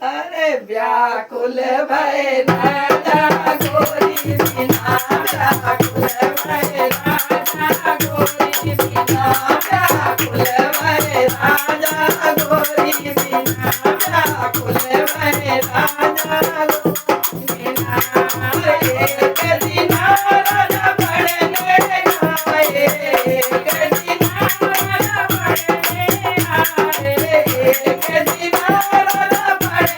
अरे व्याकुल भय राजा गोरी बिना, व्याकुल भय राजा गोरी बिना, व्याकुल भय राजा गोरी बिना, व्याकुल भय राजा गोरी बिना। एक दिन राजा पढ़ने आए, एक दिन राजा पढ़ने आए, एक दिन राजा पढ़ने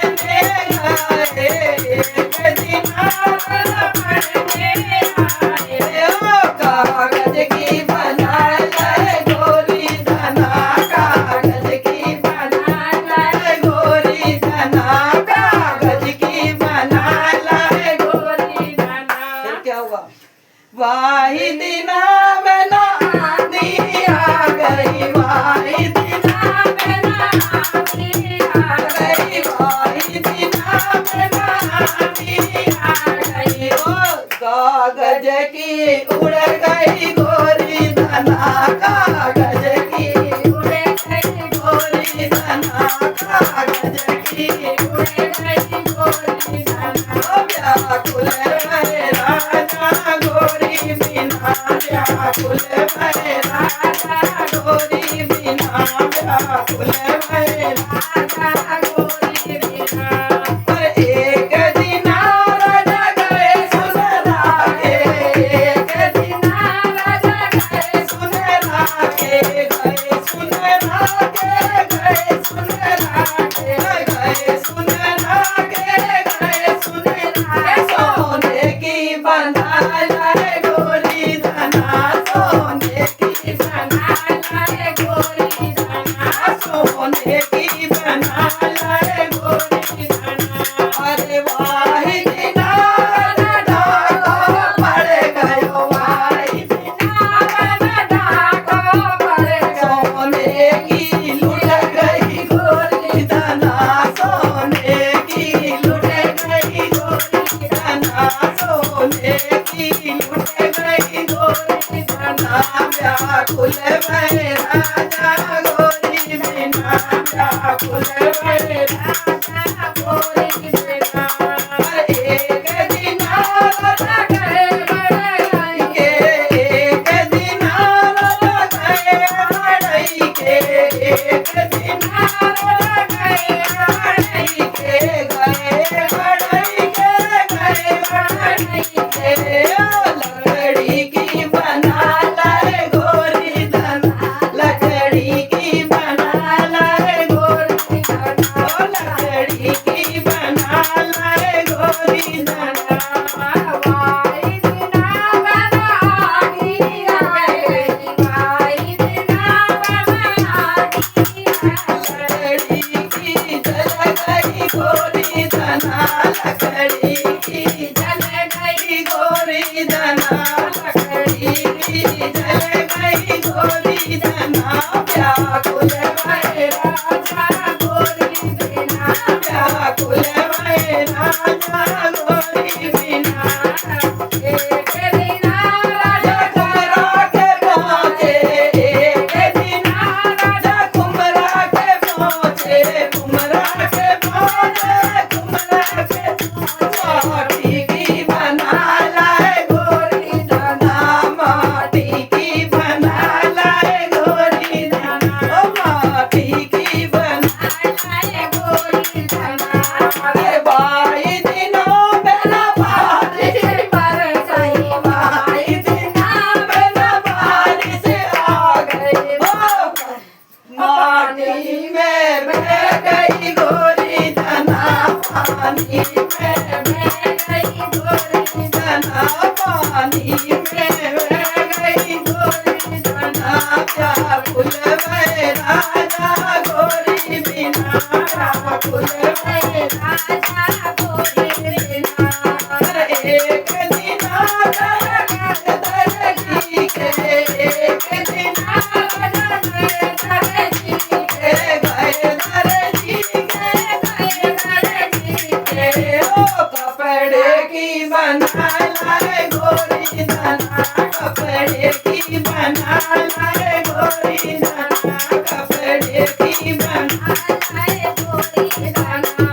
आए, एक दिन राजा पढ़ने आए। ओ कागज की बना लाए गोरी धना, कागज की बना लाए गोरी धना, कागज की बना लाए गोरी धना। फिर क्या हुआ? वाही दिना में ना आंधी आ गई, वाही दिना में ना आंधी आ गई, वाही दिना में ना आंधी आ गई। ओ कागज की उड़ गई गोरी धना, कागज की उड़ गई गोरी धना, कागज की उड़ गई गोरी धना। ओ व्याकुल भय राजा गोरी बिना, व्याकुल भय राजा गोरी बिना, व्याकुल भय राजा गोरी बिना। एक दिन राजा गए सुनरागे, एक दिन राजा गए सुनरागे, गए सुनरागे, गए सुनरागे, गए सुनरागे, गए सुनरागे। सोने की बना लाए गोरी धना, सोने की बना लाए गोरी धना, सोने की बना लाए गोरी धना। अरे वाही दिना ना डाको पड़ गयो, वाही दिना ना डाको पड़ गयो। सोने की लुट गई गोरी धना, सोने की लुट गई गोरी धना, सोने की लुट गई गोरी धना। व्याकुल भय राजा गोरी बिना, व्याकुल भय राजा गोरी बिना। एक दिन राजा गए बड़ई के, एक दिन राजा गए बड़ई के, एक दिन राजा गए बड़ई के, गए बड़ई के, गए बड़ई के। ओ लकड़ी की बना लाए गोरी धना, लकड़ी की बना लाए गोरी धना, ओ लकड़ी की बना लाए गोरी धना। वाही दिना बना आगी आ गई, वाही दिना बना आगी आ गई। लकड़ी की जल गई गोरी धना, लकड़ी की जल गई गोरी धना, लकड़ी की जल गई गोरी धना। व्याकुल भय राजा गोरी बिना, व्याकुल भय राजा गोरी बिना। एक दिन राजा कुमरा के पहुँचे, एक दिन राजा कुमरा के पहुँचे, कुमरा के पहुँचे, कुमरा के पहुँचे। माटी की बना लाए गोरी धना, माटी की बना लाए गोरी धना, ओ माटी की बना लाए गोरी धना। अरे वाही दिनों में ना बारिश बरसाई, वाही दिनों में ना बारिश आ गई। ओ माटी में बह गई गोरी धना, पानी में बह गई गोरी धना, पानी में बह गई गोरी धना। व्याकुल भय राजा गोरी बिना, व्याकुल भय राजा गोरी बिना। एक दिन राजा गए दर्जी के, एक दिन राजा गए दर्जी के, गए दर्जी के, गए दर्जी के। ओ कपड़े की बना लाए गोरी धना, कपड़े की बना लाए गोरी धना, कपड़े की बना लाए गोरी धना।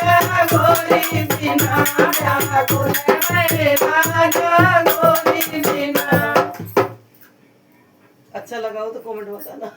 राजा गोरी बिना व्याकुल है राजा गोरी बिना। अच्छा लगा हो तो कमेंट बताना।